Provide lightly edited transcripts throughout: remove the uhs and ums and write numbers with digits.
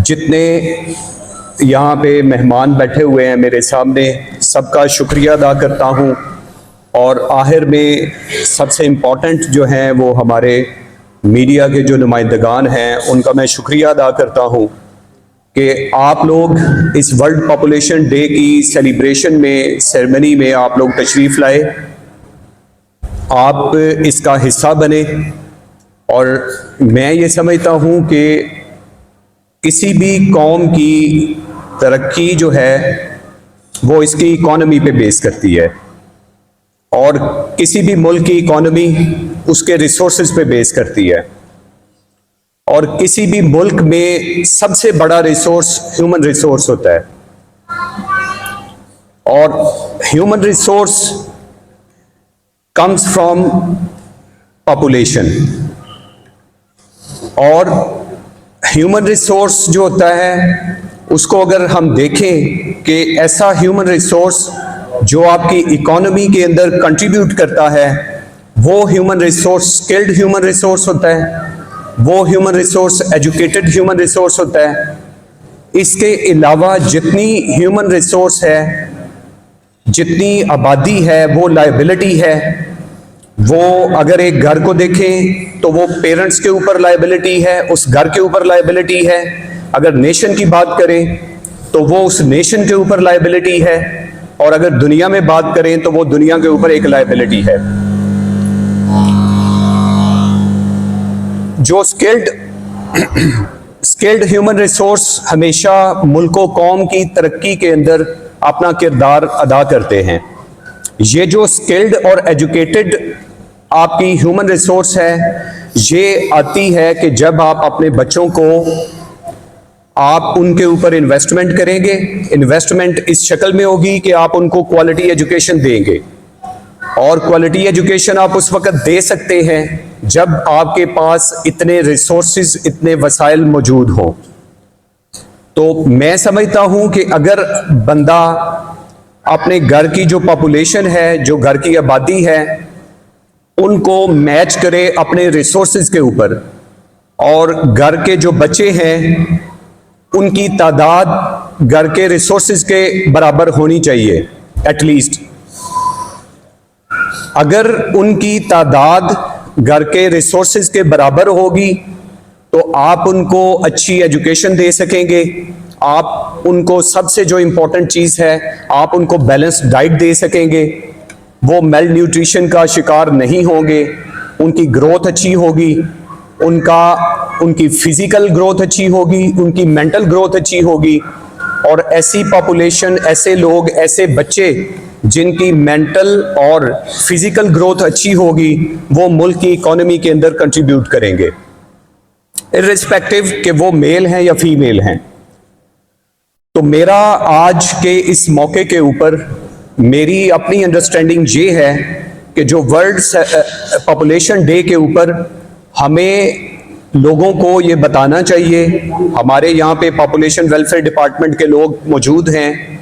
जितने यहाँ पे मेहमान बैठे हुए हैं मेरे सामने, सबका शुक्रिया अदा करता हूँ। और आखिर में सबसे इम्पोर्टेंट जो हैं वो हमारे मीडिया के जो नुमाइंदगान हैं, उनका मैं शुक्रिया अदा करता हूँ कि आप लोग इस वर्ल्ड पॉपुलेशन डे की सेलिब्रेशन में, सेरेमनी में आप लोग तशरीफ़ लाए, आप इसका हिस्सा बने। और मैं ये समझता हूँ कि किसी भी कौम की तरक्की जो है वो इसकी इकॉनमी पे बेस करती है, और किसी भी मुल्क की इकॉनमी उसके रिसोर्सेज पे बेस करती है। और किसी भी मुल्क में सबसे बड़ा रिसोर्स ह्यूमन रिसोर्स होता है, और human resource comes from population. और ह्यूमन रिसोर्स जो होता है उसको अगर हम देखें कि ऐसा ह्यूमन रिसोर्स जो आपकी इकॉनमी के अंदर कंट्रीब्यूट करता है, वो human resource skilled human resource होता है, वो human resource educated human resource होता है। इसके अलावा जितनी ह्यूमन रिसोर्स है, जितनी आबादी है, वो लायबिलिटी है। वो अगर एक घर को देखें तो वो पेरेंट्स के ऊपर लायबिलिटी है, उस घर के ऊपर लायबिलिटी है। अगर नेशन की बात करें तो वो उस नेशन के ऊपर लायबिलिटी है, और अगर दुनिया में बात करें तो वो दुनिया के ऊपर एक लायबिलिटी है। जो स्किल्ड ह्यूमन रिसोर्स हमेशा मुल्क कौम की तरक्की के अंदर अपना किरदार अदा करते हैं। ये जो स्किल्ड और एजुकेटेड आपकी ह्यूमन रिसोर्स है, ये आती है कि जब आप अपने बच्चों को आप उनके ऊपर इन्वेस्टमेंट करेंगे। इन्वेस्टमेंट इस शक्ल में होगी कि आप उनको क्वालिटी एजुकेशन देंगे, और क्वालिटी एजुकेशन आप उस वक्त दे सकते हैं जब आपके पास इतने रिसोर्सेज, इतने वसाइल मौजूद हों। तो मैं समझता हूं कि अगर बंदा अपने घर की जो पॉपुलेशन है, जो घर की आबादी है, उनको मैच करे अपने रिसोर्सेज के ऊपर, और घर के जो बच्चे हैं उनकी तादाद घर के रिसोर्सेज के बराबर होनी चाहिए एटलीस्ट। अगर उनकी तादाद घर के रिसोर्सेज के बराबर होगी तो आप उनको अच्छी एजुकेशन दे सकेंगे। आप उनको सबसे जो इम्पोर्टेंट चीज़ है, आप उनको बैलेंस्ड डाइट दे सकेंगे। वो मेल न्यूट्रिशन का शिकार नहीं होंगे, उनकी ग्रोथ अच्छी होगी, उनकी फिजिकल ग्रोथ अच्छी होगी, उनकी मेंटल ग्रोथ अच्छी होगी। और ऐसी पॉपुलेशन, ऐसे लोग, ऐसे बच्चे जिनकी मेंटल और फिजिकल ग्रोथ अच्छी होगी, वो मुल्क की इकॉनमी के अंदर कंट्रीब्यूट करेंगे, इर्रिस्पेक्टिव कि वो मेल हैं या फीमेल हैं। तो मेरा आज के इस मौके के ऊपर मेरी अपनी अंडरस्टैंडिंग ये है कि जो वर्ल्ड पॉपुलेशन डे के ऊपर हमें लोगों को ये बताना चाहिए, हमारे यहाँ पे पॉपुलेशन वेलफेयर डिपार्टमेंट के लोग मौजूद हैं,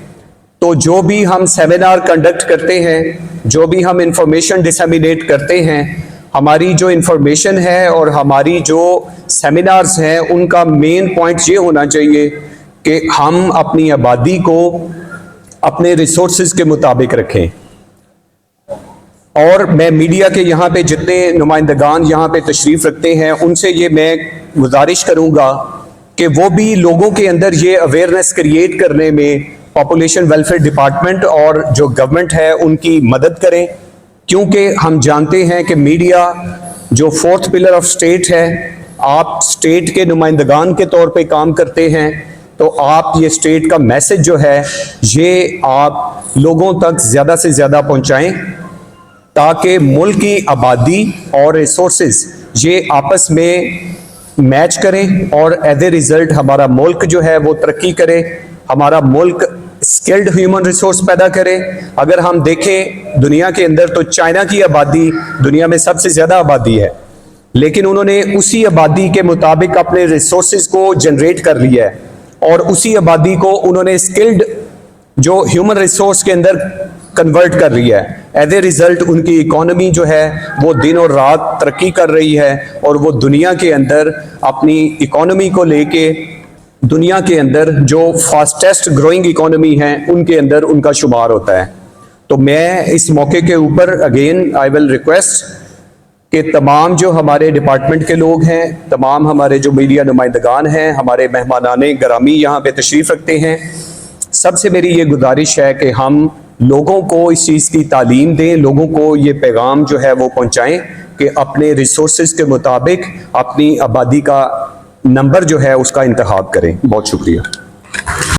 तो जो भी हम सेमिनार कंडक्ट करते हैं, जो भी हम इंफॉर्मेशन डिसेमिनेट करते हैं, हमारी जो इंफॉर्मेशन है और हमारी जो सेमिनार्स हैं, उनका मेन पॉइंट ये होना चाहिए कि हम अपनी आबादी को अपने रिसोर्सेज के मुताबिक रखें। और मैं मीडिया के यहाँ पे जितने नुमाइंदगान यहाँ पे तशरीफ़ रखते हैं, उनसे ये मैं गुजारिश करूँगा कि वो भी लोगों के अंदर ये अवेयरनेस क्रिएट करने में पॉपुलेशन वेलफेयर डिपार्टमेंट और जो गवर्नमेंट है उनकी मदद करें। क्योंकि हम जानते हैं कि मीडिया जो फोर्थ पिलर ऑफ स्टेट है, आप स्टेट के नुमाइंदगान के तौर पे काम करते हैं, तो आप ये स्टेट का मैसेज जो है ये आप लोगों तक ज़्यादा से ज़्यादा पहुँचाएँ, ताकि मुल्क की आबादी और रिसोर्सेज ये आपस में मैच करें, और एज ए रिज़ल्ट हमारा मुल्क जो है वो तरक्की करे, हमारा मुल्क स्किल्ड ह्यूमन रिसोर्स पैदा करे। अगर हम देखें दुनिया के अंदर तो चाइना की आबादी दुनिया में सबसे ज़्यादा आबादी है, लेकिन उन्होंने उसी आबादी के मुताबिक अपने रिसोर्सेज को जनरेट कर लिया है, और उसी आबादी को उन्होंने स्किल्ड जो ह्यूमन रिसोर्स के अंदर कन्वर्ट कर लिया है। एज ए रिज़ल्ट उनकी इकॉनमी जो है वो दिन और रात तरक्की कर रही है, और वो दुनिया के अंदर अपनी इकॉनमी को लेके दुनिया के अंदर जो फास्टेस्ट ग्रोइंग इकोनॉमी है उनके अंदर उनका शुमार होता है। तो मैं इस मौके के ऊपर अगेन आई विल रिक्वेस्ट कि तमाम जो हमारे डिपार्टमेंट के लोग हैं, तमाम हमारे जो मीडिया नुमाइंदगान हैं, हमारे मेहमानाने गरामी यहाँ पे तशरीफ़ रखते हैं, सबसे मेरी ये गुजारिश है कि हम लोगों को इस चीज़ की तालीम दें, लोगों को ये पैगाम जो है वो पहुँचाएँ कि अपने रिसोर्सेज के मुताबिक अपनी आबादी का नंबर जो है उसका इंतखाब करें। बहुत शुक्रिया।